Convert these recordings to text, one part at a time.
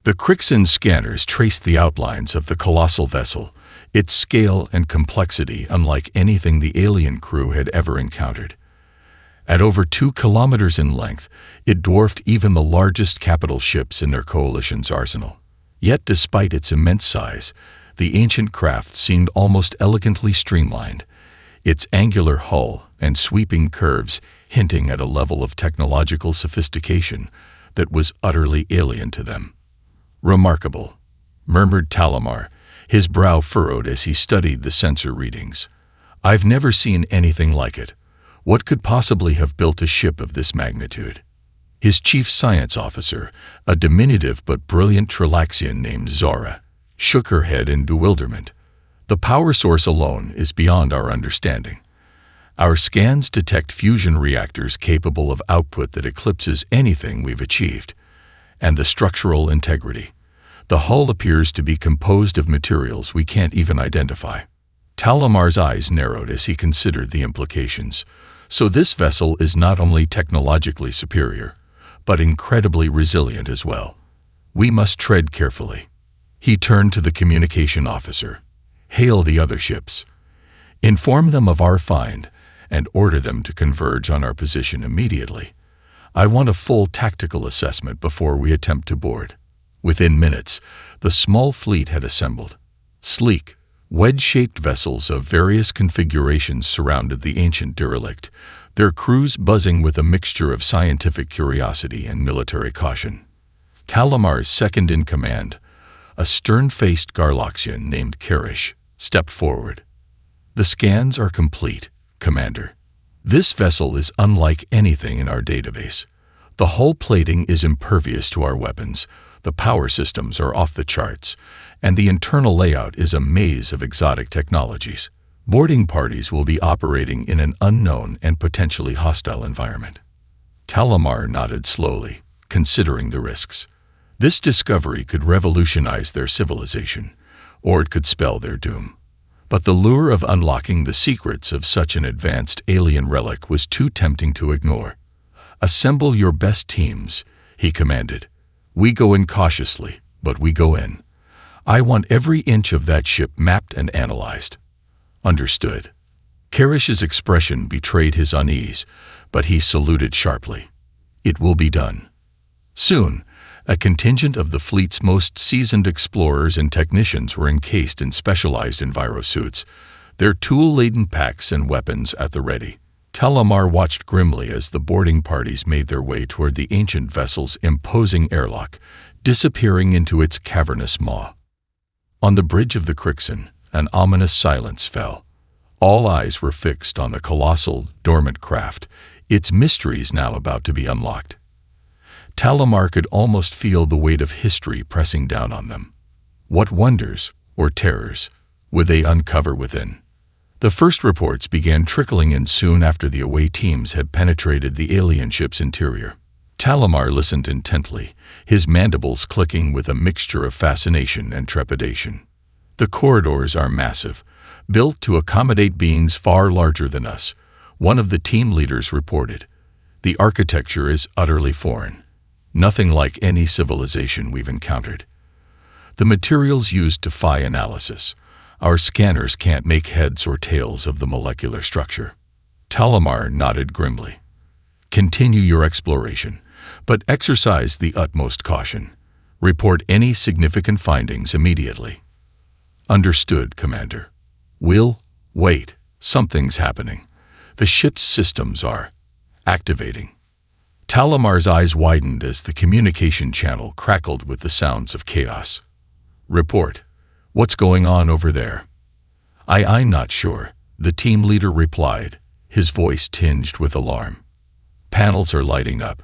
The Crixin scanners traced the outlines of the colossal vessel, its scale and complexity unlike anything the alien crew had ever encountered. At over 2 kilometers in length, it dwarfed even the largest capital ships in their coalition's arsenal. Yet despite its immense size, the ancient craft seemed almost elegantly streamlined, its angular hull and sweeping curves hinting at a level of technological sophistication that was utterly alien to them. "Remarkable," murmured Talamar, his brow furrowed as he studied the sensor readings. "I've never seen anything like it. What could possibly have built a ship of this magnitude?" His chief science officer, a diminutive but brilliant Trilaxian named Zora, shook her head in bewilderment. "The power source alone is beyond our understanding. Our scans detect fusion reactors capable of output that eclipses anything we've achieved. And the structural integrity. The hull appears to be composed of materials we can't even identify." Talamar's eyes narrowed as he considered the implications. So this vessel is not only technologically superior, but incredibly resilient as well. We must tread carefully. He turned to the communication officer. "Hail the other ships. Inform them of our find and order them to converge on our position immediately. I want a full tactical assessment before we attempt to board." Within minutes, the small fleet had assembled. Sleek, wedge-shaped vessels of various configurations surrounded the ancient derelict, their crews buzzing with a mixture of scientific curiosity and military caution. Talamar's second-in-command, a stern-faced Garloxian named Karish, stepped forward. "The scans are complete, Commander. This vessel is unlike anything in our database. The hull plating is impervious to our weapons, the power systems are off the charts, and the internal layout is a maze of exotic technologies. Boarding parties will be operating in an unknown and potentially hostile environment." Talamar nodded slowly, considering the risks. This discovery could revolutionize their civilization, or it could spell their doom. But the lure of unlocking the secrets of such an advanced alien relic was too tempting to ignore. "Assemble your best teams," he commanded. "We go in cautiously, but we go in. I want every inch of that ship mapped and analyzed." "Understood." Karish's expression betrayed his unease, but he saluted sharply. "It will be done." Soon, a contingent of the fleet's most seasoned explorers and technicians were encased in specialized envirosuits, their tool-laden packs and weapons at the ready. Talamar watched grimly as the boarding parties made their way toward the ancient vessel's imposing airlock, disappearing into its cavernous maw. On the bridge of the Crixin, an ominous silence fell. All eyes were fixed on the colossal, dormant craft, its mysteries now about to be unlocked. Talamar could almost feel the weight of history pressing down on them. What wonders, or terrors, would they uncover within? The first reports began trickling in soon after the away teams had penetrated the alien ship's interior. Talamar listened intently, his mandibles clicking with a mixture of fascination and trepidation. "The corridors are massive, built to accommodate beings far larger than us," one of the team leaders reported. "The architecture is utterly foreign, nothing like any civilization we've encountered. The materials used defy analysis. Our scanners can't make heads or tails of the molecular structure." Talamar nodded grimly. "Continue your exploration, but exercise the utmost caution. Report any significant findings immediately." "Understood, Commander." Wait, something's happening. The ship's systems are activating." Talamar's eyes widened as the communication channel crackled with the sounds of chaos. "Report. What's going on over there?" I'm not sure," the team leader replied, his voice tinged with alarm. "Panels are lighting up.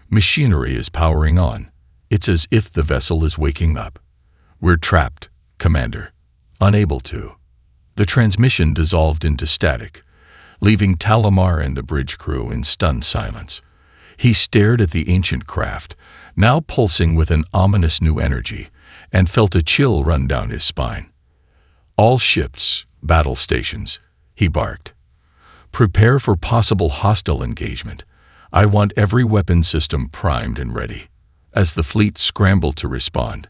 Machinery is powering on. It's as if the vessel is waking up. We're trapped, Commander. Unable to." The transmission dissolved into static, leaving Talamar and the bridge crew in stunned silence. He stared at the ancient craft, now pulsing with an ominous new energy, and felt a chill run down his spine. "All ships, battle stations," he barked. "Prepare for possible hostile engagement. I want every weapon system primed and ready. As the fleet scrambled to respond,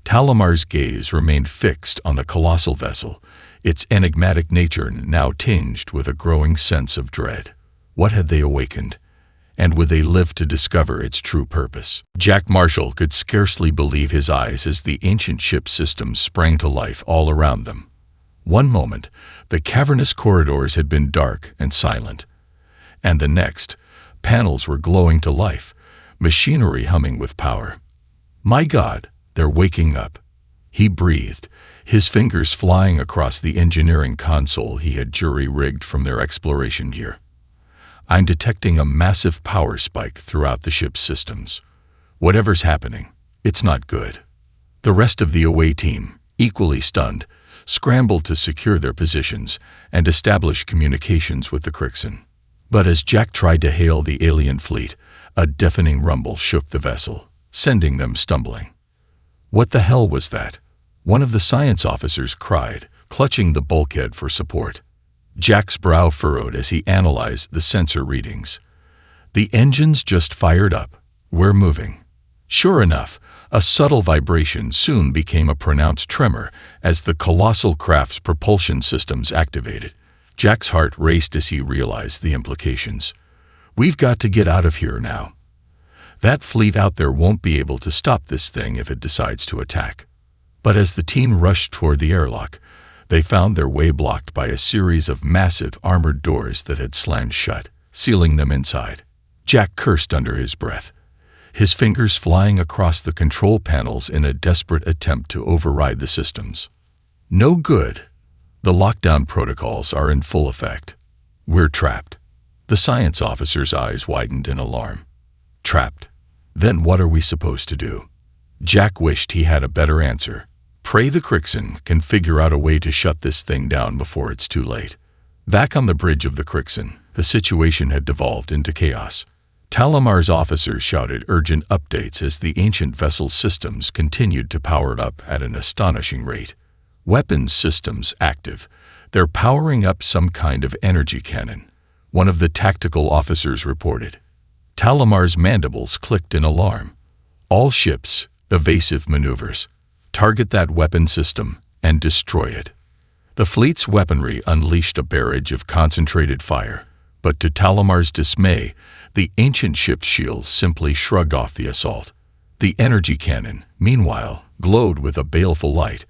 Talamar's gaze remained fixed on the colossal vessel, its enigmatic nature now tinged with a growing sense of dread. What had they awakened? And would they live to discover its true purpose? Jack Marshall could scarcely believe his eyes as the ancient ship systems sprang to life all around them. One moment, the cavernous corridors had been dark and silent, and the next, panels were glowing to life, machinery humming with power. "My God, they're waking up," he breathed, his fingers flying across the engineering console he had jury-rigged from their exploration gear. "I'm detecting a massive power spike throughout the ship's systems. Whatever's happening, it's not good." The rest of the away team, equally stunned, scrambled to secure their positions and establish communications with the Crixin. But as Jack tried to hail the alien fleet, a deafening rumble shook the vessel, sending them stumbling. "What the hell was that?" one of the science officers cried, clutching the bulkhead for support. Jack's brow furrowed as he analyzed the sensor readings. "The engines just fired up. We're moving." Sure enough, a subtle vibration soon became a pronounced tremor as the colossal craft's propulsion systems activated. Jack's heart raced as he realized the implications. "We've got to get out of here now. That fleet out there won't be able to stop this thing if it decides to attack." But as the team rushed toward the airlock, they found their way blocked by a series of massive armored doors that had slammed shut, sealing them inside. Jack cursed under his breath, his fingers flying across the control panels in a desperate attempt to override the systems. "No good. The lockdown protocols are in full effect. We're trapped." The science officer's eyes widened in alarm. "Trapped? Then what are we supposed to do?" Jack wished he had a better answer. Pray the Crixin can figure out a way to shut this thing down before it's too late. Back on the bridge of the Crixin, the situation had devolved into chaos. Talamar's officers shouted urgent updates as the ancient vessel's systems continued to power up at an astonishing rate. "Weapons systems active. They're powering up some kind of energy cannon," one of the tactical officers reported. Talamar's mandibles clicked in alarm. "All ships, evasive maneuvers. Target that weapon system and destroy it." The fleet's weaponry unleashed a barrage of concentrated fire, but to Talamar's dismay, the ancient ship's shields simply shrugged off the assault. The energy cannon, meanwhile, glowed with a baleful light,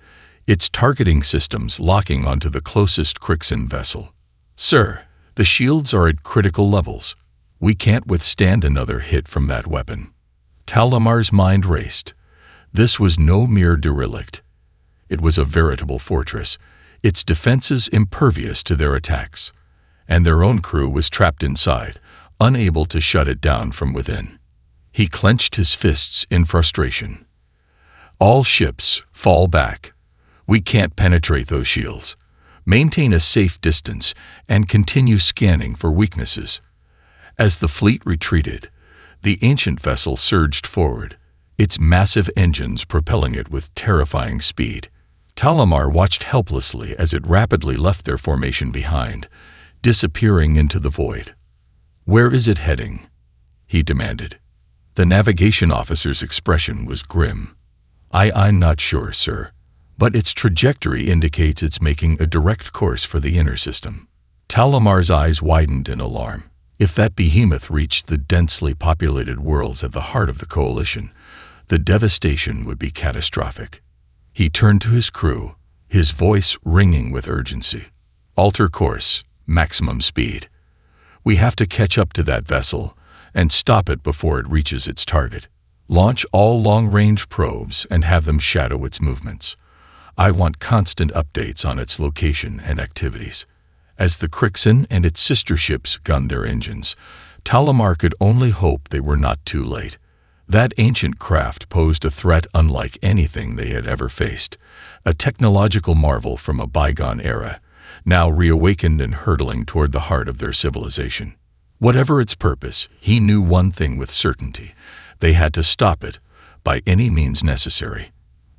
its targeting systems locking onto the closest Crixin vessel. "Sir, the shields are at critical levels. We can't withstand another hit from that weapon." Talamar's mind raced. This was no mere derelict. It was a veritable fortress, its defenses impervious to their attacks, and their own crew was trapped inside, unable to shut it down from within. He clenched his fists in frustration. "All ships, fall back. We can't penetrate those shields. Maintain a safe distance and continue scanning for weaknesses." As the fleet retreated, the ancient vessel surged forward, its massive engines propelling it with terrifying speed. Talamar watched helplessly as it rapidly left their formation behind, disappearing into the void. "Where is it heading?" he demanded. The navigation officer's expression was grim. I'm not sure, sir, but its trajectory indicates it's making a direct course for the inner system." Talamar's eyes widened in alarm. If that behemoth reached the densely populated worlds at the heart of the coalition, the devastation would be catastrophic. He turned to his crew, his voice ringing with urgency. "Alter course, maximum speed. We have to catch up to that vessel and stop it before it reaches its target. Launch all long-range probes and have them shadow its movements. I want constant updates on its location and activities." As the Crixin and its sister ships gunned their engines, Talamar could only hope they were not too late. That ancient craft posed a threat unlike anything they had ever faced, a technological marvel from a bygone era, now reawakened and hurtling toward the heart of their civilization. Whatever its purpose, he knew one thing with certainty: they had to stop it, by any means necessary.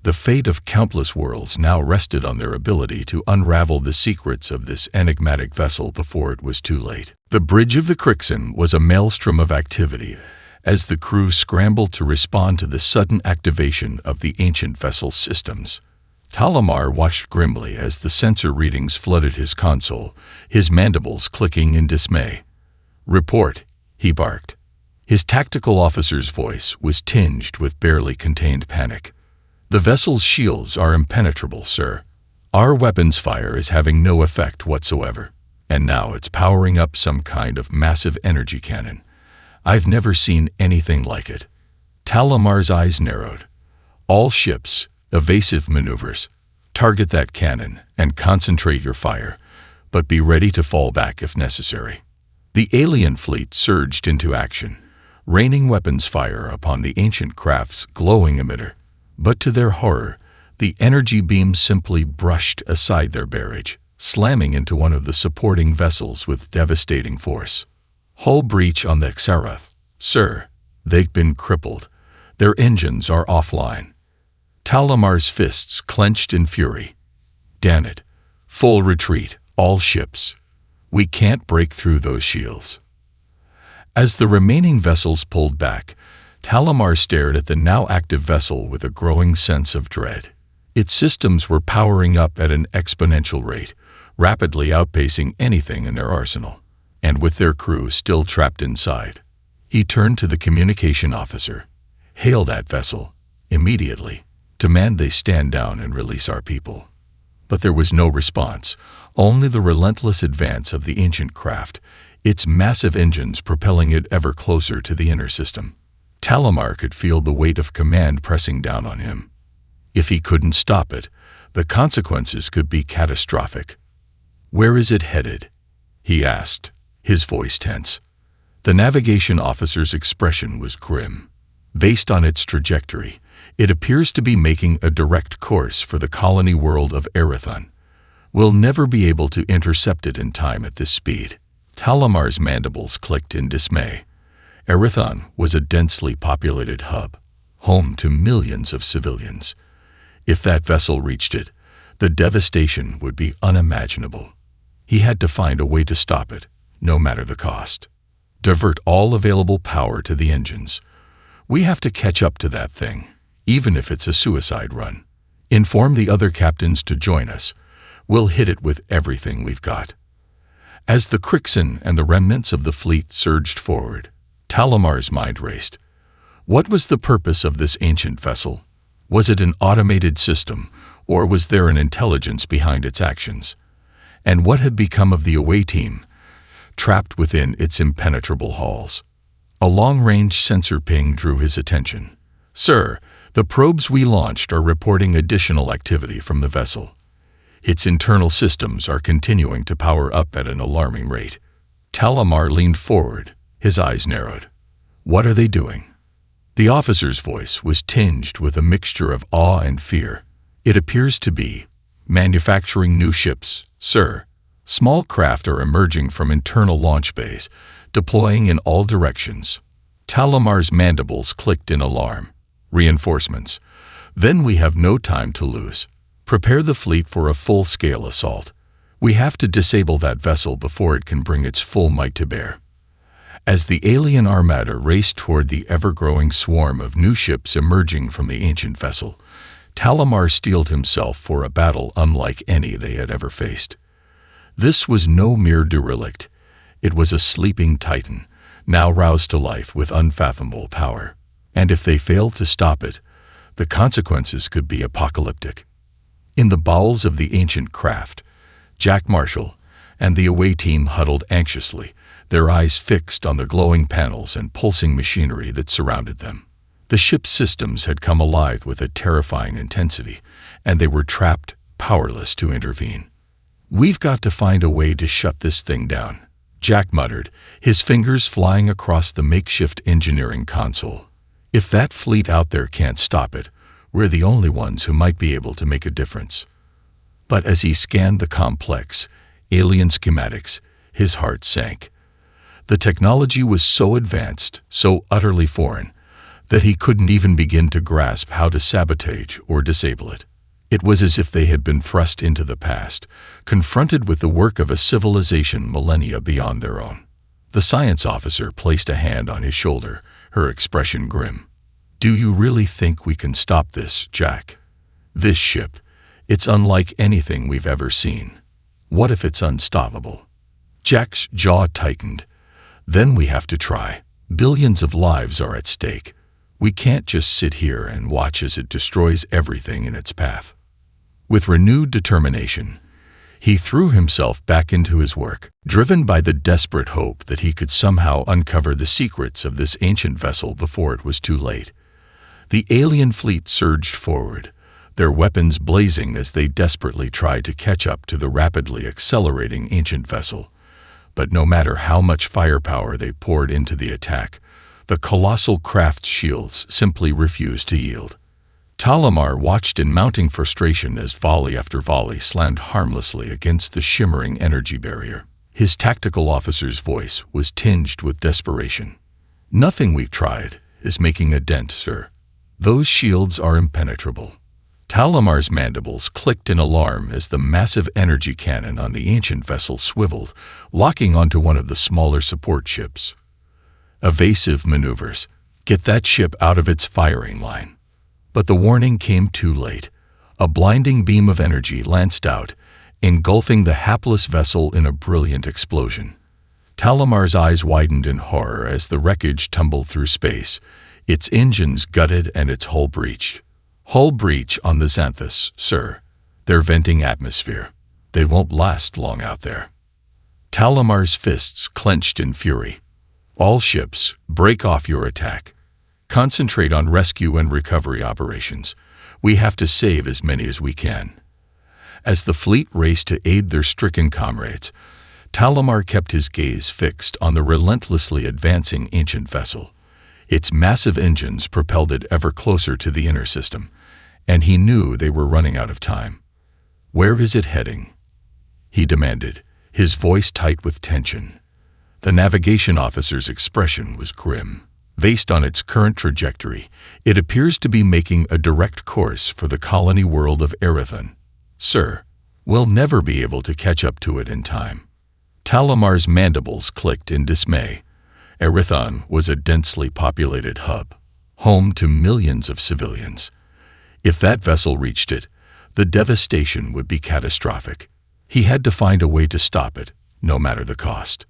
The fate of countless worlds now rested on their ability to unravel the secrets of this enigmatic vessel before it was too late. The bridge of the Crixin was a maelstrom of activity, as the crew scrambled to respond to the sudden activation of the ancient vessel's systems. Talamar watched grimly as the sensor readings flooded his console, his mandibles clicking in dismay. "Report," he barked. His tactical officer's voice was tinged with barely contained panic. "The vessel's shields are impenetrable, sir. Our weapons fire is having no effect whatsoever, and now it's powering up some kind of massive energy cannon. I've never seen anything like it." Talamar's eyes narrowed. "All ships, evasive maneuvers. Target that cannon and concentrate your fire, but be ready to fall back if necessary." The alien fleet surged into action, raining weapons fire upon the ancient craft's glowing emitter. But to their horror, the energy beam simply brushed aside their barrage, slamming into one of the supporting vessels with devastating force. "Hull breach on the Xerath, sir. They've been crippled. Their engines are offline." Talamar's fists clenched in fury. "Damn it. Full retreat, all ships. We can't break through those shields." As the remaining vessels pulled back, Talamar stared at the now active vessel with a growing sense of dread. Its systems were powering up at an exponential rate, rapidly outpacing anything in their arsenal, and with their crew still trapped inside. He turned to the communication officer. "Hail that vessel, immediately. Demand they stand down and release our people." But there was no response, only the relentless advance of the ancient craft, its massive engines propelling it ever closer to the inner system. Talamar could feel the weight of command pressing down on him. If he couldn't stop it, the consequences could be catastrophic. "Where is it headed?" he asked, his voice tense. The navigation officer's expression was grim. "Based on its trajectory, it appears to be making a direct course for the colony world of Erithon. We'll never be able to intercept it in time at this speed." Talamar's mandibles clicked in dismay. Erithon was a densely populated hub, home to millions of civilians. If that vessel reached it, the devastation would be unimaginable. He had to find a way to stop it, no matter the cost. Divert all available power to the engines. "We have to catch up to that thing, even if it's a suicide run. Inform the other captains to join us. We'll hit it with everything we've got." As the Crixin and the remnants of the fleet surged forward, Talamar's mind raced. What was the purpose of this ancient vessel? Was it an automated system, or was there an intelligence behind its actions? And what had become of the away team, trapped within its impenetrable halls? A long-range sensor ping drew his attention. "Sir, the probes we launched are reporting additional activity from the vessel. Its internal systems are continuing to power up at an alarming rate." Talamar leaned forward, his eyes narrowed. "What are they doing?" The officer's voice was tinged with a mixture of awe and fear. "It appears to be manufacturing new ships, sir. Small craft are emerging from internal launch bays, deploying in all directions." Talamar's mandibles clicked in alarm. "Reinforcements. Then we have no time to lose. Prepare the fleet for a full-scale assault. We have to disable that vessel before it can bring its full might to bear." As the alien armada raced toward the ever-growing swarm of new ships emerging from the ancient vessel, Talamar steeled himself for a battle unlike any they had ever faced. This was no mere derelict. It was a sleeping titan, now roused to life with unfathomable power. And if they failed to stop it, the consequences could be apocalyptic. In the bowels of the ancient craft, Jack Marshall and the away team huddled anxiously, their eyes fixed on the glowing panels and pulsing machinery that surrounded them. The ship's systems had come alive with a terrifying intensity, and they were trapped, powerless to intervene. "We've got to find a way to shut this thing down," Jack muttered, his fingers flying across the makeshift engineering console. "If that fleet out there can't stop it, we're the only ones who might be able to make a difference." But as he scanned the complex, alien schematics, his heart sank. The technology was so advanced, so utterly foreign, that he couldn't even begin to grasp how to sabotage or disable it. It was as if they had been thrust into the past, confronted with the work of a civilization millennia beyond their own. The science officer placed a hand on his shoulder, her expression grim. "Do you really think we can stop this, Jack? This ship, it's unlike anything we've ever seen. What if it's unstoppable?" Jack's jaw tightened. "Then we have to try. Billions of lives are at stake. We can't just sit here and watch as it destroys everything in its path." With renewed determination, he threw himself back into his work, driven by the desperate hope that he could somehow uncover the secrets of this ancient vessel before it was too late. The alien fleet surged forward, their weapons blazing as they desperately tried to catch up to the rapidly accelerating ancient vessel. But no matter how much firepower they poured into the attack, the colossal craft's shields simply refused to yield. Talamar watched in mounting frustration as volley after volley slammed harmlessly against the shimmering energy barrier. His tactical officer's voice was tinged with desperation. "Nothing we've tried is making a dent, sir. Those shields are impenetrable." Talamar's mandibles clicked in alarm as the massive energy cannon on the ancient vessel swiveled, locking onto one of the smaller support ships. Evasive maneuvers. Get that ship out of its firing line. But the warning came too late. A blinding beam of energy lanced out, engulfing the hapless vessel in a brilliant explosion. Talamar's eyes widened in horror as the wreckage tumbled through space, its engines gutted and its hull breached. "Hull breach on the Xanthus, sir. They're venting atmosphere. They won't last long out there." Talamar's fists clenched in fury. "All ships, break off your attack. Concentrate on rescue and recovery operations. We have to save as many as we can." As the fleet raced to aid their stricken comrades, Talamar kept his gaze fixed on the relentlessly advancing ancient vessel. Its massive engines propelled it ever closer to the inner system, and he knew they were running out of time. "Where is it heading?" he demanded, his voice tight with tension. The navigation officer's expression was grim. "Based on its current trajectory, it appears to be making a direct course for the colony world of Erython. Sir, we'll never be able to catch up to it in time." Talamar's mandibles clicked in dismay. Erython was a densely populated hub, home to millions of civilians. If that vessel reached it, the devastation would be catastrophic. He had to find a way to stop it, no matter the cost.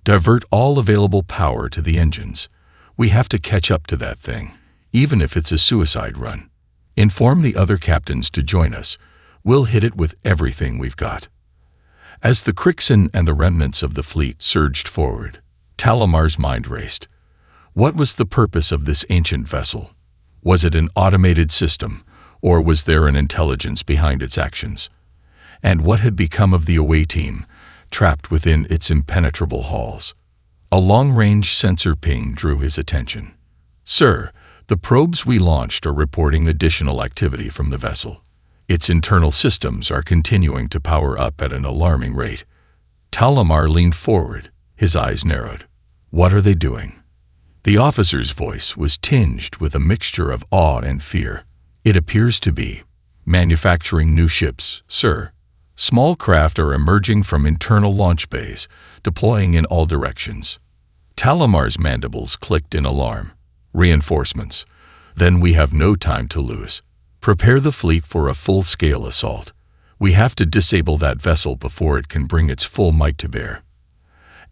"Divert all available power to the engines. We have to catch up to that thing, even if it's a suicide run. Inform the other captains to join us. We'll hit it with everything we've got." As the Crixin and the remnants of the fleet surged forward, Talamar's mind raced. What was the purpose of this ancient vessel? Was it an automated system, or was there an intelligence behind its actions? And what had become of the away team, trapped within its impenetrable halls? A long-range sensor ping drew his attention. "Sir, the probes we launched are reporting additional activity from the vessel. Its internal systems are continuing to power up at an alarming rate." Talamar leaned forward, his eyes narrowed. "What are they doing?" The officer's voice was tinged with a mixture of awe and fear. "It appears to be manufacturing new ships, sir. Small craft are emerging from internal launch bays, deploying in all directions." Talamar's mandibles clicked in alarm. "Reinforcements. Then we have no time to lose. Prepare the fleet for a full-scale assault. We have to disable that vessel before it can bring its full might to bear."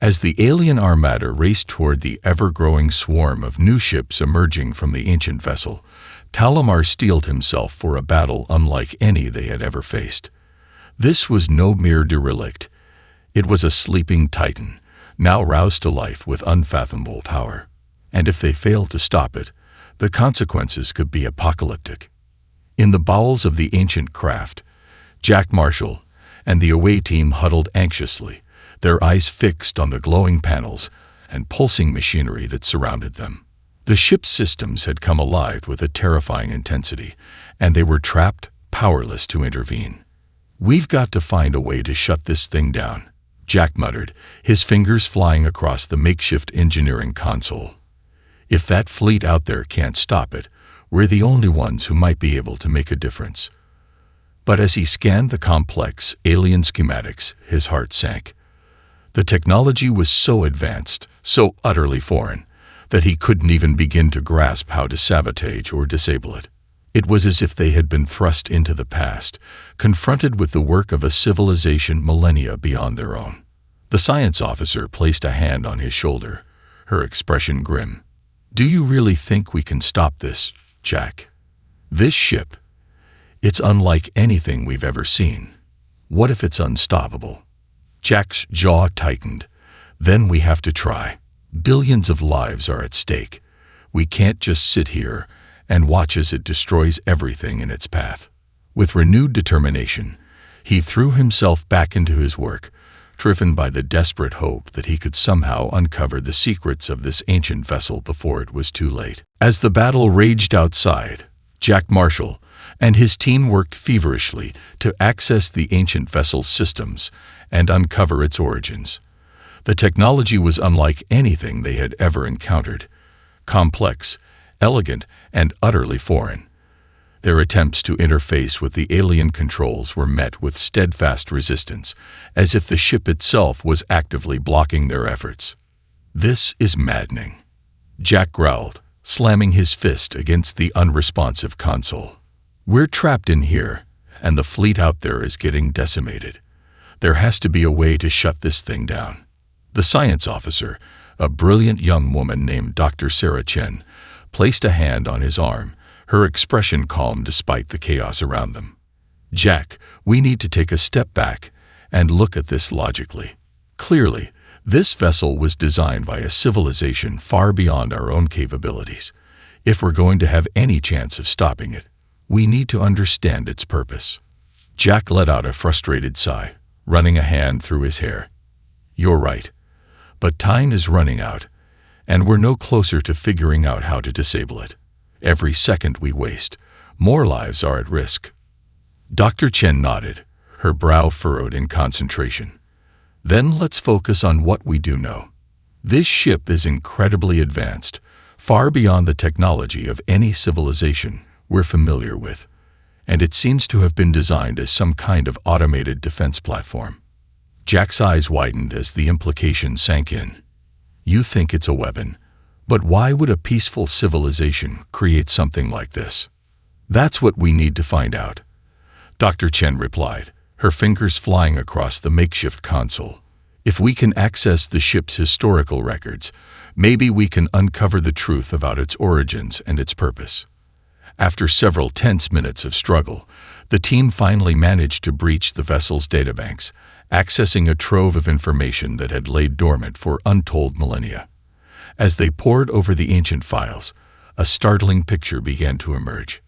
As the alien armada raced toward the ever-growing swarm of new ships emerging from the ancient vessel, Talamar steeled himself for a battle unlike any they had ever faced. This was no mere derelict. It was a sleeping titan, now roused to life with unfathomable power. And if they failed to stop it, the consequences could be apocalyptic. In the bowels of the ancient craft, Jack Marshall and the away team huddled anxiously, their eyes fixed on the glowing panels and pulsing machinery that surrounded them. The ship's systems had come alive with a terrifying intensity, and they were trapped, powerless to intervene. "We've got to find a way to shut this thing down," Jack muttered, his fingers flying across the makeshift engineering console. "If that fleet out there can't stop it, we're the only ones who might be able to make a difference." But as he scanned the complex alien schematics, his heart sank. The technology was so advanced, so utterly foreign, that he couldn't even begin to grasp how to sabotage or disable it. It was as if they had been thrust into the past, confronted with the work of a civilization millennia beyond their own. The science officer placed a hand on his shoulder, her expression grim. "Do you really think we can stop this, Jack? This ship, it's unlike anything we've ever seen. What if it's unstoppable?" Jack's jaw tightened. "Then we have to try. Billions of lives are at stake. We can't just sit here and watch as it destroys everything in its path." With renewed determination, he threw himself back into his work, driven by the desperate hope that he could somehow uncover the secrets of this ancient vessel before it was too late. As the battle raged outside, Jack Marshall and his team worked feverishly to access the ancient vessel's systems and uncover its origins. The technology was unlike anything they had ever encountered, complex, elegant, and utterly foreign. Their attempts to interface with the alien controls were met with steadfast resistance, as if the ship itself was actively blocking their efforts. "This is maddening," Jack growled, slamming his fist against the unresponsive console. "We're trapped in here, and the fleet out there is getting decimated. There has to be a way to shut this thing down." The science officer, a brilliant young woman named Dr. Sarah Chen, placed a hand on his arm, her expression calm despite the chaos around them. "Jack, we need to take a step back and look at this logically. Clearly, this vessel was designed by a civilization far beyond our own capabilities. If we're going to have any chance of stopping it, we need to understand its purpose." Jack let out a frustrated sigh, running a hand through his hair. "You're right. But time is running out, and we're no closer to figuring out how to disable it. Every second we waste, more lives are at risk." Dr. Chen nodded, her brow furrowed in concentration. "Then let's focus on what we do know. This ship is incredibly advanced, far beyond the technology of any civilization we're familiar with, and it seems to have been designed as some kind of automated defense platform." Jack's eyes widened as the implication sank in. "You think it's a weapon, but why would a peaceful civilization create something like this?" "That's what we need to find out," Dr. Chen replied, her fingers flying across the makeshift console. "If we can access the ship's historical records, maybe we can uncover the truth about its origins and its purpose." After several tense minutes of struggle, the team finally managed to breach the vessel's databanks, accessing a trove of information that had laid dormant for untold millennia. As they pored over the ancient files, a startling picture began to emerge.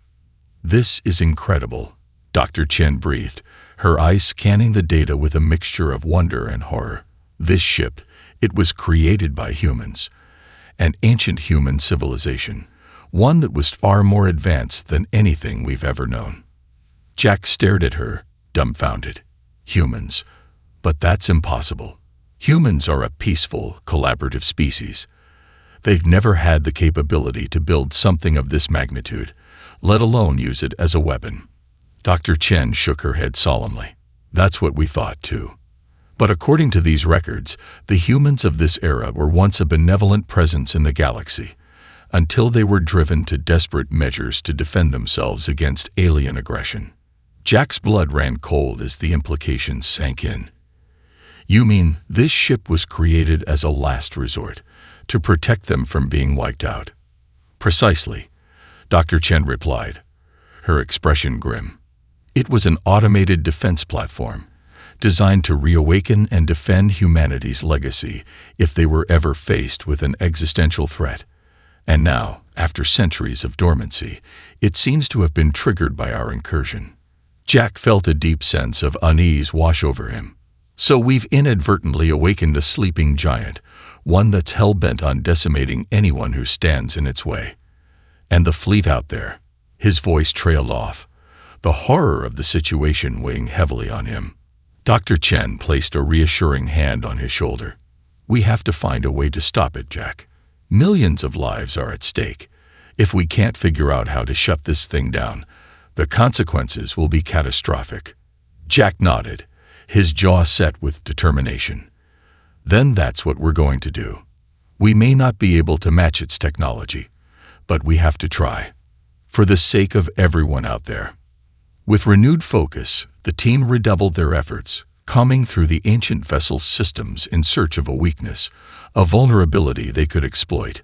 "This is incredible," Dr. Chen breathed, her eyes scanning the data with a mixture of wonder and horror. "This ship, it was created by humans, an ancient human civilization, one that was far more advanced than anything we've ever known." Jack stared at her, dumbfounded. "Humans? But that's impossible. Humans are a peaceful, collaborative species. They've never had the capability to build something of this magnitude, let alone use it as a weapon." Dr. Chen shook her head solemnly. "That's what we thought, too. But according to these records, the humans of this era were once a benevolent presence in the galaxy, until they were driven to desperate measures to defend themselves against alien aggression." Jack's blood ran cold as the implications sank in. "You mean this ship was created as a last resort, to protect them from being wiped out?" "Precisely," Dr. Chen replied, her expression grim. "It was an automated defense platform, designed to reawaken and defend humanity's legacy if they were ever faced with an existential threat. And now, after centuries of dormancy, it seems to have been triggered by our incursion." Jack felt a deep sense of unease wash over him. "So we've inadvertently awakened a sleeping giant, one that's hell-bent on decimating anyone who stands in its way. And the fleet out there," his voice trailed off, the horror of the situation weighing heavily on him. Dr. Chen placed a reassuring hand on his shoulder. "We have to find a way to stop it, Jack. Millions of lives are at stake. If we can't figure out how to shut this thing down, the consequences will be catastrophic." Jack nodded, his jaw set with determination. "Then that's what we're going to do. We may not be able to match its technology, but we have to try, for the sake of everyone out there. With renewed focus, the team redoubled their efforts, combing through the ancient vessel's systems in search of a weakness, a vulnerability they could exploit.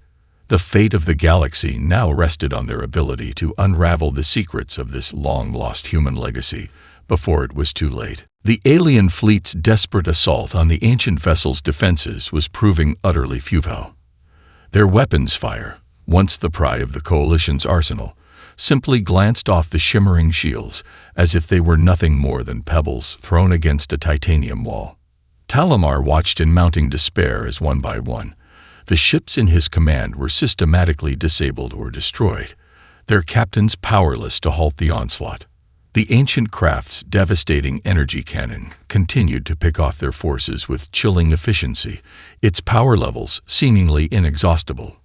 The fate of the galaxy now rested on their ability to unravel the secrets of this long-lost human legacy before it was too late. The alien fleet's desperate assault on the ancient vessel's defenses was proving utterly futile. Their weapons fire, once the pride of the Coalition's arsenal, simply glanced off the shimmering shields as if they were nothing more than pebbles thrown against a titanium wall. Talamar watched in mounting despair as one by one, the ships in his command were systematically disabled or destroyed, their captains powerless to halt the onslaught. The ancient craft's devastating energy cannon continued to pick off their forces with chilling efficiency, its power levels seemingly inexhaustible.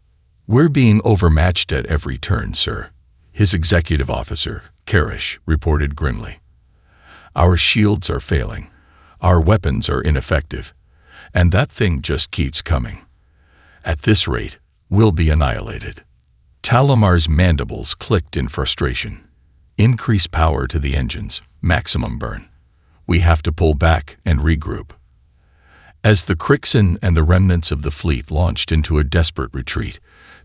"We're being overmatched at every turn, sir," his executive officer, Karish, reported grimly. "Our shields are failing, our weapons are ineffective, and that thing just keeps coming. At this rate, we'll be annihilated." Talamar's mandibles clicked in frustration. "Increase power to the engines, maximum burn. We have to pull back and regroup." As the Crixin and the remnants of the fleet launched into a desperate retreat,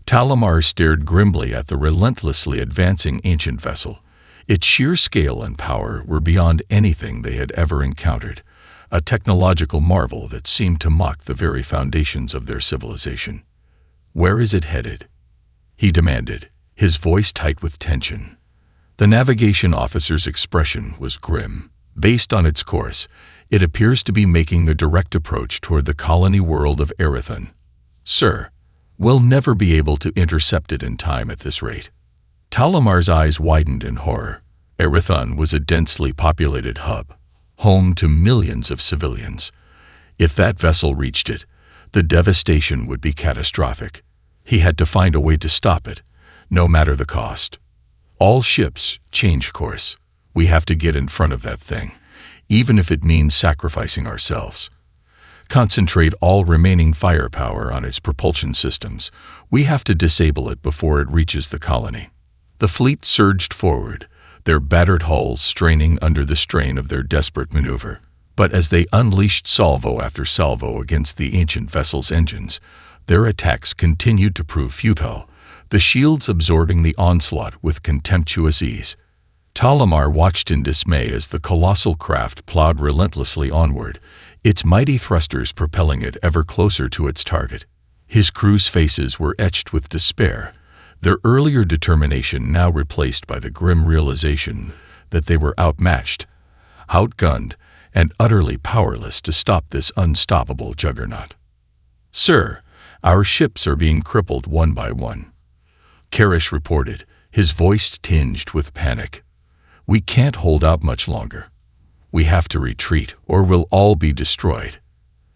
Talamar stared grimly at the relentlessly advancing ancient vessel. Its sheer scale and power were beyond anything they had ever encountered, a technological marvel that seemed to mock the very foundations of their civilization. "Where is it headed?" he demanded, his voice tight with tension. The navigation officer's expression was grim. "Based on its course, it appears to be making a direct approach toward the colony world of Erython. Sir, we'll never be able to intercept it in time at this rate." Talamar's eyes widened in horror. Erython was a densely populated hub, home to millions of civilians. If that vessel reached it, the devastation would be catastrophic. He had to find a way to stop it, no matter the cost. "All ships, change course. We have to get in front of that thing, even if it means sacrificing ourselves. Concentrate all remaining firepower on its propulsion systems. We have to disable it before it reaches the colony." The fleet surged forward, their battered hulls straining under the strain of their desperate maneuver. But as they unleashed salvo after salvo against the ancient vessel's engines, their attacks continued to prove futile, the shields absorbing the onslaught with contemptuous ease. Talamar watched in dismay as the colossal craft plowed relentlessly onward, its mighty thrusters propelling it ever closer to its target. His crew's faces were etched with despair, their earlier determination now replaced by the grim realization that they were outmatched, outgunned, and utterly powerless to stop this unstoppable juggernaut. "Sir, our ships are being crippled one by one," Karish reported, his voice tinged with panic. "We can't hold out much longer. We have to retreat, or we'll all be destroyed."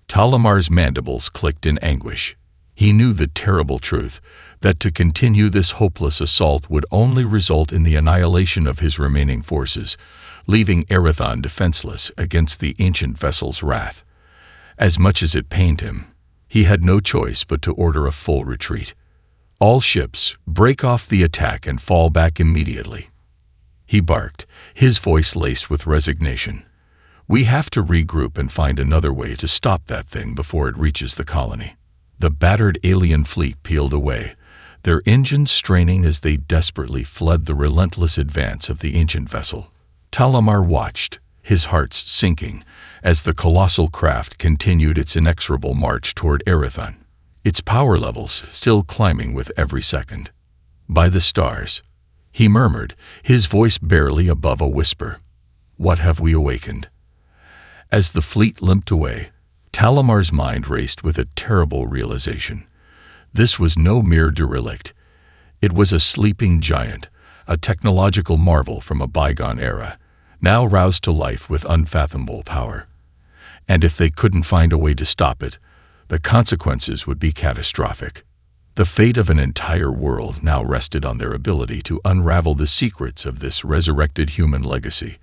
Talamar's mandibles clicked in anguish. He knew the terrible truth, that to continue this hopeless assault would only result in the annihilation of his remaining forces, leaving Erython defenseless against the ancient vessel's wrath. As much as it pained him, he had no choice but to order a full retreat. "All ships, break off the attack and fall back immediately," he barked, his voice laced with resignation. "We have to regroup and find another way to stop that thing before it reaches the colony." The battered alien fleet peeled away, their engines straining as they desperately fled the relentless advance of the ancient vessel. Talamar watched, his heart sinking, as the colossal craft continued its inexorable march toward Erython, its power levels still climbing with every second. "By the stars," he murmured, his voice barely above a whisper, "what have we awakened?" As the fleet limped away, Talamar's mind raced with a terrible realization. This was no mere derelict. It was a sleeping giant, a technological marvel from a bygone era, now roused to life with unfathomable power. And if they couldn't find a way to stop it, the consequences would be catastrophic. The fate of an entire world now rested on their ability to unravel the secrets of this resurrected human legacy,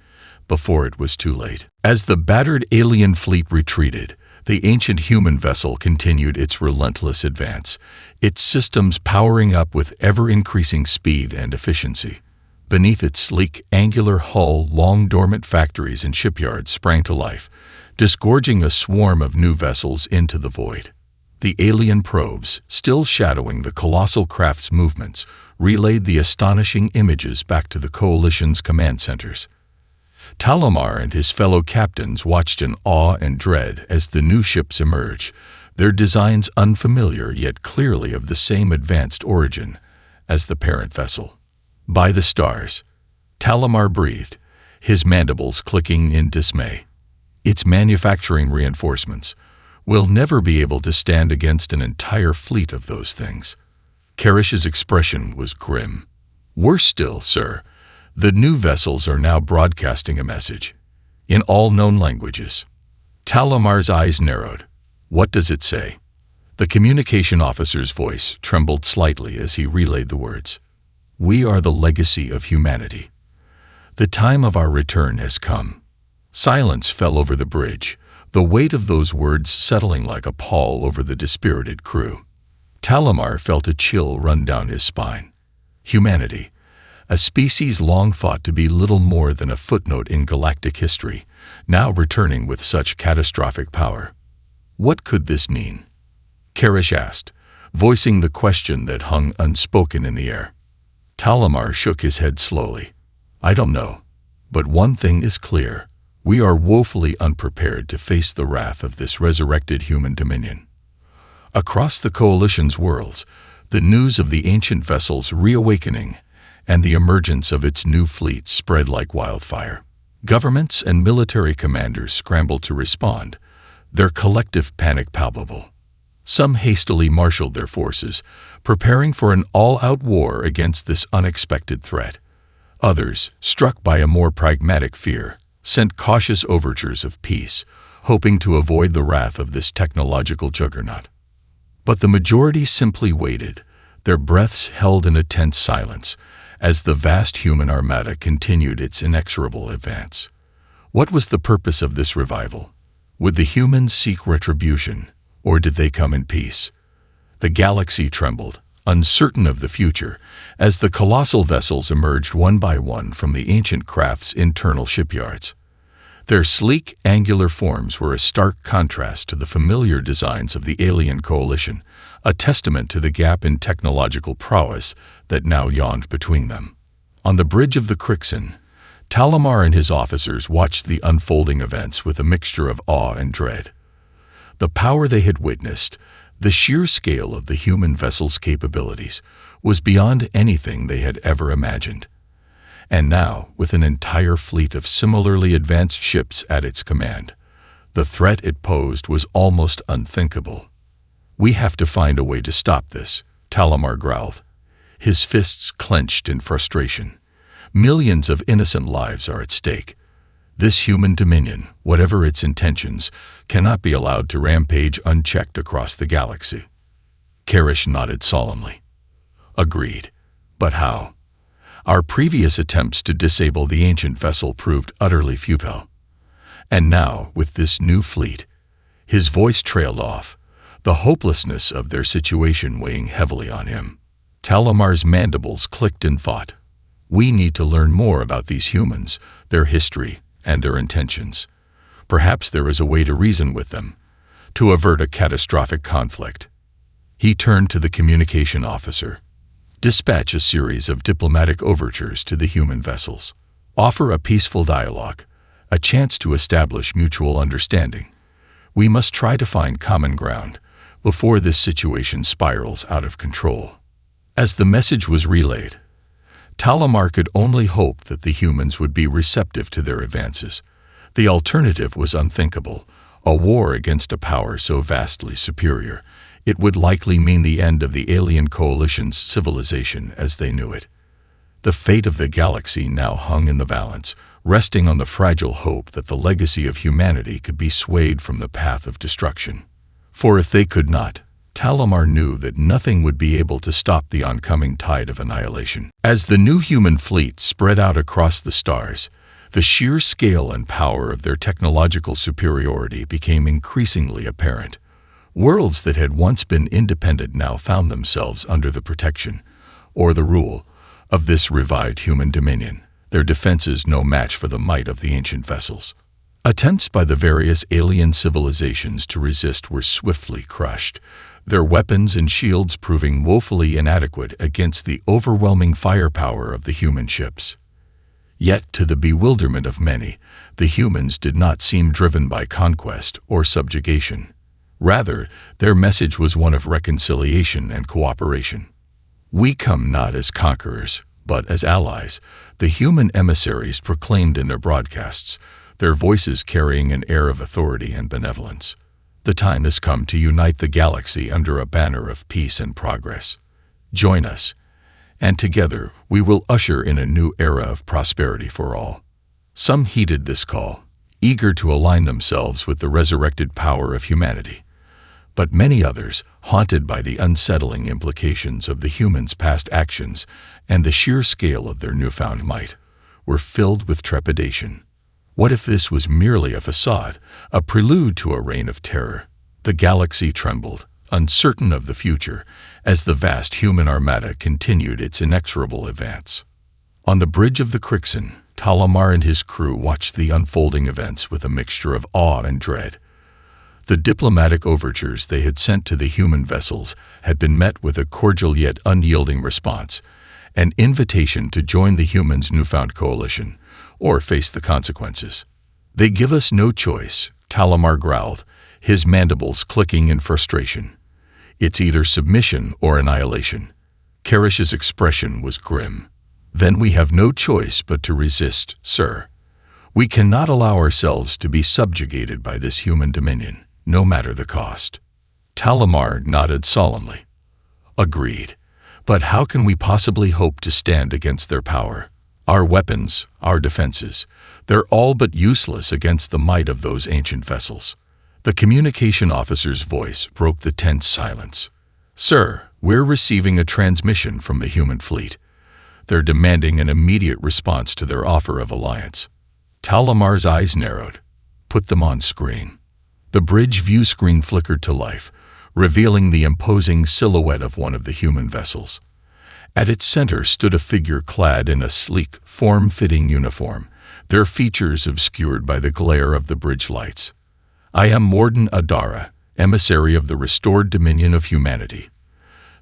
before it was too late. As the battered alien fleet retreated, The ancient human vessel continued its relentless advance, its systems powering up with ever-increasing speed and efficiency. Beneath its sleek, angular hull, long dormant factories and shipyards sprang to life, disgorging a swarm of new vessels into the void. The alien probes, still shadowing the colossal craft's movements, relayed the astonishing images back to the Coalition's command centers. Talamar and his fellow captains watched in awe and dread as the new ships emerged, their designs unfamiliar yet clearly of the same advanced origin as the parent vessel. By the stars, Talamar breathed, his mandibles clicking in dismay. Its manufacturing reinforcements will never be able to stand against an entire fleet of those things. Karish's expression was grim. Worse still, sir, the new vessels are now broadcasting a message, in all known languages. Talamar's eyes narrowed. What does it say? The communication officer's voice trembled slightly as he relayed the words. We are the legacy of humanity. The time of our return has come. Silence fell over the bridge, the weight of those words settling like a pall over the dispirited crew. Talamar felt a chill run down his spine. Humanity, a species long thought to be little more than a footnote in galactic history, now returning with such catastrophic power. What could this mean? Karish asked, voicing the question that hung unspoken in the air. Talamar shook his head slowly. I don't know, but one thing is clear. We are woefully unprepared to face the wrath of this resurrected human dominion. Across the Coalition's worlds, the news of the ancient vessel's reawakening and the emergence of its new fleet spread like wildfire. Governments and military commanders scrambled to respond, their collective panic palpable. Some hastily marshaled their forces, preparing for an all-out war against this unexpected threat. Others, struck by a more pragmatic fear, sent cautious overtures of peace, hoping to avoid the wrath of this technological juggernaut. But the majority simply waited, their breaths held in a tense silence, as the vast human armada continued its inexorable advance. What was the purpose of this revival? Would the humans seek retribution, or did they come in peace? The galaxy trembled, uncertain of the future, as the colossal vessels emerged one by one from the ancient craft's internal shipyards. Their sleek, angular forms were a stark contrast to the familiar designs of the alien coalition, a testament to the gap in technological prowess that now yawned between them. On the bridge of the Crixin, Talamar and his officers watched the unfolding events with a mixture of awe and dread. The power they had witnessed, the sheer scale of the human vessel's capabilities, was beyond anything they had ever imagined. And now, with an entire fleet of similarly advanced ships at its command, the threat it posed was almost unthinkable. We have to find a way to stop this, Talamar growled, his fists clenched in frustration. Millions of innocent lives are at stake. This human dominion, whatever its intentions, cannot be allowed to rampage unchecked across the galaxy. Karish nodded solemnly. Agreed. But how? Our previous attempts to disable the ancient vessel proved utterly futile. And now, with this new fleet, his voice trailed off, the hopelessness of their situation weighing heavily on him. Talamar's mandibles clicked in thought. We need to learn more about these humans, their history, and their intentions. Perhaps there is a way to reason with them, to avert a catastrophic conflict. He turned to the communication officer. Dispatch a series of diplomatic overtures to the human vessels. Offer a peaceful dialogue, a chance to establish mutual understanding. We must try to find common ground before this situation spirals out of control. As the message was relayed, Talamar could only hope that the humans would be receptive to their advances. The alternative was unthinkable, a war against a power so vastly superior. It would likely mean the end of the alien coalition's civilization as they knew it. The fate of the galaxy now hung in the balance, resting on the fragile hope that the legacy of humanity could be swayed from the path of destruction. For if they could not, Talamar knew that nothing would be able to stop the oncoming tide of annihilation. As the new human fleet spread out across the stars, The sheer scale and power of their technological superiority became increasingly apparent. Worlds that had once been independent now found themselves under the protection, or the rule, of this revived human dominion, their defenses no match for the might of the ancient vessels. Attempts by the various alien civilizations to resist were swiftly crushed, their weapons and shields proving woefully inadequate against the overwhelming firepower of the human ships. Yet, to the bewilderment of many, the humans did not seem driven by conquest or subjugation. Rather, their message was one of reconciliation and cooperation. "We come not as conquerors, but as allies," the human emissaries proclaimed in their broadcasts, their voices carrying an air of authority and benevolence. "The time has come to unite the galaxy under a banner of peace and progress. Join us, and together we will usher in a new era of prosperity for all." Some heeded this call, eager to align themselves with the resurrected power of humanity. But many others, haunted by the unsettling implications of the humans' past actions and the sheer scale of their newfound might, were filled with trepidation. What if this was merely a facade, a prelude to a reign of terror? The galaxy trembled, uncertain of the future, as the vast human armada continued its inexorable advance. On the bridge of the Crixin, Talamar and his crew watched the unfolding events with a mixture of awe and dread. The diplomatic overtures they had sent to the human vessels had been met with a cordial yet unyielding response, an invitation to join the humans' newfound coalition, or face the consequences. "They give us no choice," Talamar growled, his mandibles clicking in frustration. "It's either submission or annihilation." Karish's expression was grim. "Then we have no choice but to resist, sir. We cannot allow ourselves to be subjugated by this human dominion, no matter the cost." Talamar nodded solemnly. "Agreed. But how can we possibly hope to stand against their power? Our weapons, our defenses, they're all but useless against the might of those ancient vessels." The communication officer's voice broke the tense silence. "Sir, we're receiving a transmission from the human fleet. They're demanding an immediate response to their offer of alliance." Talamar's eyes narrowed. "Put them on screen." The bridge view screen flickered to life, revealing the imposing silhouette of one of the human vessels. At its center stood a figure clad in a sleek, form-fitting uniform, their features obscured by the glare of the bridge lights. "I am Morden Adara, emissary of the restored dominion of humanity,"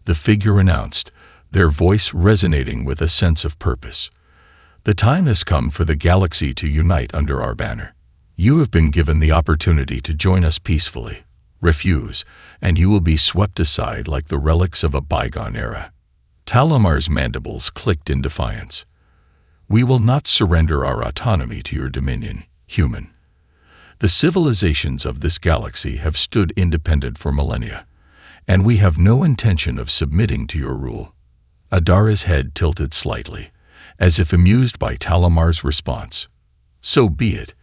the figure announced, their voice resonating with a sense of purpose. "The time has come for the galaxy to unite under our banner. You have been given the opportunity to join us peacefully. Refuse, and you will be swept aside like the relics of a bygone era." Talamar's mandibles clicked in defiance. "We will not surrender our autonomy to your dominion, human. The civilizations of this galaxy have stood independent for millennia, and we have no intention of submitting to your rule." Adara's head tilted slightly, as if amused by Talamar's response. "So be it.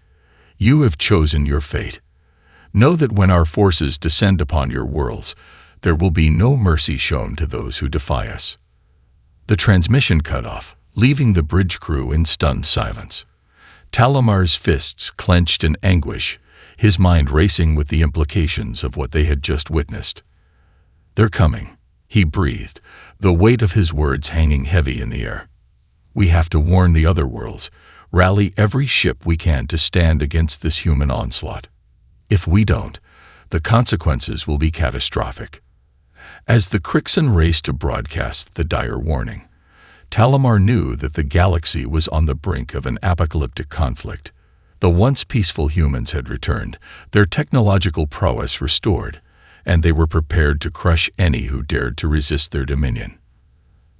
You have chosen your fate. Know that when our forces descend upon your worlds, there will be no mercy shown to those who defy us." The transmission cut off, leaving the bridge crew in stunned silence. Talamar's fists clenched in anguish, his mind racing with the implications of what they had just witnessed. "They're coming," he breathed, the weight of his words hanging heavy in the air. "We have to warn the other worlds, rally every ship we can to stand against this human onslaught. If we don't, the consequences will be catastrophic." As the Crixin raced to broadcast the dire warning, Talamar knew that the galaxy was on the brink of an apocalyptic conflict. The once peaceful humans had returned, their technological prowess restored, and they were prepared to crush any who dared to resist their dominion.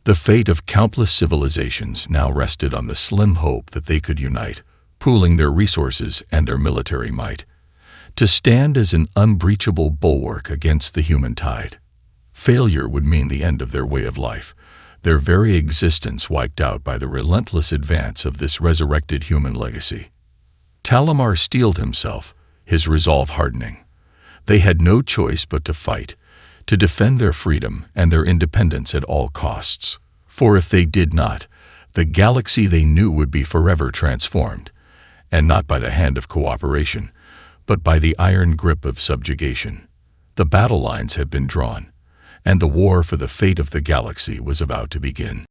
The fate of countless civilizations now rested on the slim hope that they could unite, pooling their resources and their military might, to stand as an unbreachable bulwark against the human tide. Failure would mean the end of their way of life, their very existence wiped out by the relentless advance of this resurrected human legacy. Talamar steeled himself, his resolve hardening. They had no choice but to fight, to defend their freedom and their independence at all costs. For if they did not, the galaxy they knew would be forever transformed, and not by the hand of cooperation, but by the iron grip of subjugation. The battle lines had been drawn, and the war for the fate of the galaxy was about to begin.